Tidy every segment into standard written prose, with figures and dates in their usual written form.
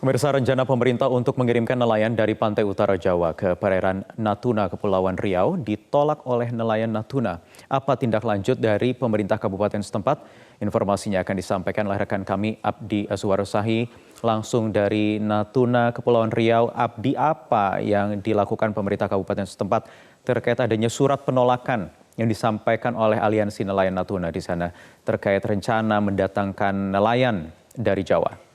Pemirsa, rencana pemerintah untuk mengirimkan nelayan dari pantai utara Jawa ke perairan Natuna, Kepulauan Riau ditolak oleh nelayan Natuna. Apa tindak lanjut dari pemerintah kabupaten setempat? Informasinya akan disampaikan oleh rekan kami Abdi Aswarosahi langsung dari Natuna, Kepulauan Riau. Abdi, apa yang dilakukan pemerintah kabupaten setempat terkait adanya surat penolakan yang disampaikan oleh Aliansi Nelayan Natuna di sana terkait rencana mendatangkan nelayan dari Jawa?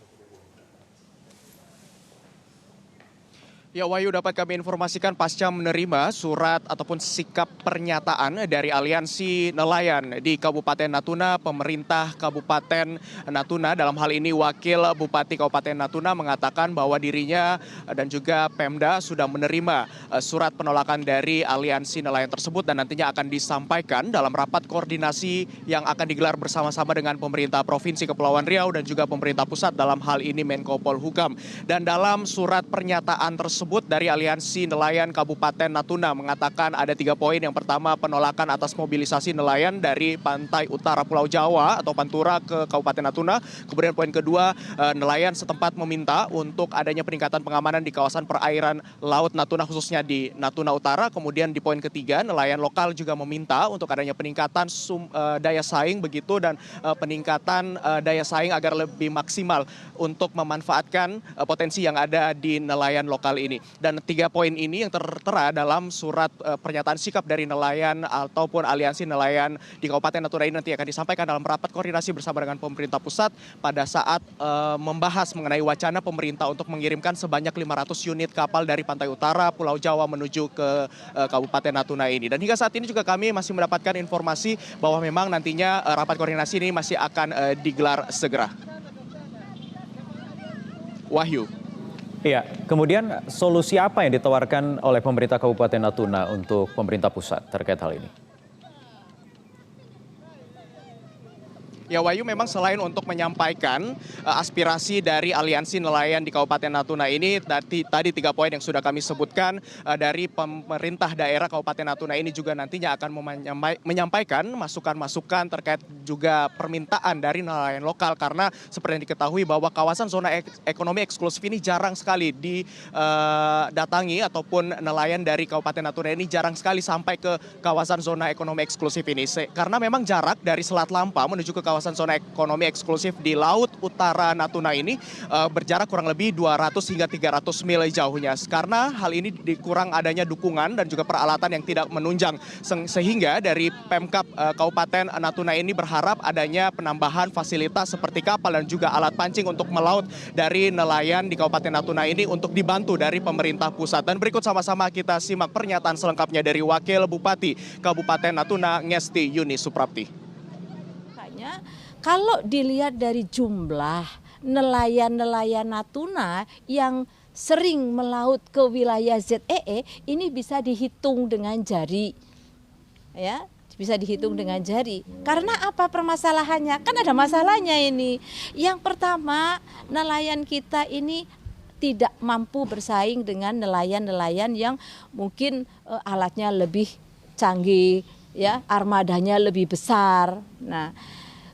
Ya, Wahyu, dapat kami informasikan pasca menerima surat ataupun sikap pernyataan dari Aliansi Nelayan di Kabupaten Natuna, pemerintah Kabupaten Natuna, dalam hal ini Wakil Bupati Kabupaten Natuna mengatakan bahwa dirinya dan juga Pemda sudah menerima surat penolakan dari Aliansi Nelayan tersebut dan nantinya akan disampaikan dalam rapat koordinasi yang akan digelar bersama-sama dengan pemerintah Provinsi Kepulauan Riau dan juga pemerintah pusat, dalam hal ini Menko Polhukam. Dan dalam surat pernyataan tersebut dari Aliansi Nelayan Kabupaten Natuna mengatakan ada 3 poin. Yang pertama, penolakan atas mobilisasi nelayan dari pantai utara Pulau Jawa atau Pantura ke Kabupaten Natuna. Kemudian poin kedua, nelayan setempat meminta untuk adanya peningkatan pengamanan di kawasan perairan Laut Natuna, khususnya di Natuna Utara. Kemudian di poin ketiga, nelayan lokal juga meminta untuk adanya peningkatan daya saing begitu, dan peningkatan daya saing agar lebih maksimal untuk memanfaatkan potensi yang ada di nelayan lokal ini. Dan 3 poin ini yang tertera dalam surat pernyataan sikap dari nelayan ataupun Aliansi Nelayan di Kabupaten Natuna ini nanti akan disampaikan dalam rapat koordinasi bersama dengan pemerintah pusat pada saat membahas mengenai wacana pemerintah untuk mengirimkan sebanyak 500 unit kapal dari pantai utara Pulau Jawa menuju ke Kabupaten Natuna ini. Dan hingga saat ini juga kami masih mendapatkan informasi bahwa memang nantinya rapat koordinasi ini masih akan digelar segera. Wahyu. Iya, kemudian solusi apa yang ditawarkan oleh pemerintah Kabupaten Natuna untuk pemerintah pusat terkait hal ini? Ya, Wahyu, memang selain untuk menyampaikan aspirasi dari Aliansi Nelayan di Kabupaten Natuna ini, tadi 3 poin yang sudah kami sebutkan, dari pemerintah daerah Kabupaten Natuna ini juga nantinya akan menyampaikan masukan-masukan terkait juga permintaan dari nelayan lokal, karena seperti yang diketahui bahwa kawasan zona ekonomi eksklusif ini jarang sekali didatangi ataupun nelayan dari Kabupaten Natuna ini jarang sekali sampai ke kawasan zona ekonomi eksklusif ini, karena memang jarak dari Selat Lampa menuju ke kawasan zona ekonomi eksklusif di Laut Utara Natuna ini berjarak kurang lebih 200 hingga 300 mil jauhnya. Karena hal ini dikurang adanya dukungan dan juga peralatan yang tidak menunjang, sehingga dari Pemkab Kabupaten Natuna ini berharap adanya penambahan fasilitas seperti kapal dan juga alat pancing untuk melaut dari nelayan di Kabupaten Natuna ini untuk dibantu dari pemerintah pusat. Dan berikut sama-sama kita simak pernyataan selengkapnya dari Wakil Bupati Kabupaten Natuna, Ngesti Yuni Suprapti. Kalau dilihat dari jumlah nelayan-nelayan Natuna yang sering melaut ke wilayah ZEE, ini bisa dihitung dengan jari, ya, bisa dihitung dengan jari. Karena apa permasalahannya? Kan ada masalahnya ini. Yang pertama, nelayan kita ini tidak mampu bersaing dengan nelayan-nelayan yang mungkin alatnya lebih canggih, ya, armadanya lebih besar. Nah,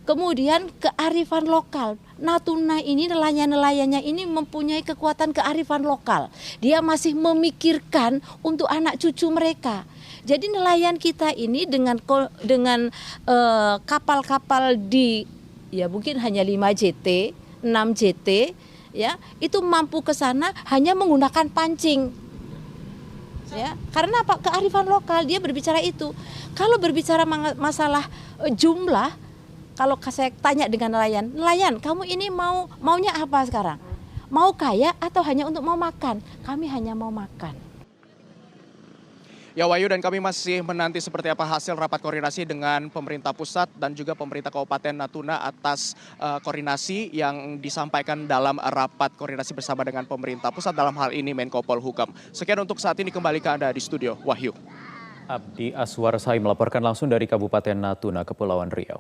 kemudian kearifan lokal. Natuna ini nelayan-nelayannya ini mempunyai kekuatan kearifan lokal. Dia masih memikirkan untuk anak cucu mereka. Jadi nelayan kita ini dengan kapal-kapal di ya mungkin hanya 5 JT, 6 JT, ya, itu mampu ke sana hanya menggunakan pancing. Ya, karena apa? Kearifan lokal, dia berbicara itu. Kalau berbicara masalah jumlah, kalau saya tanya dengan nelayan, kamu ini maunya apa sekarang? Mau kaya atau hanya untuk mau makan? Kami hanya mau makan. Ya, Wahyu, dan kami masih menanti seperti apa hasil rapat koordinasi dengan pemerintah pusat dan juga pemerintah Kabupaten Natuna atas koordinasi yang disampaikan dalam rapat koordinasi bersama dengan pemerintah pusat, dalam hal ini Menko Polhukam. Sekian untuk saat ini, kembali ke Anda di studio, Wahyu. Abdi Aswarosahi melaporkan langsung dari Kabupaten Natuna, Kepulauan Riau.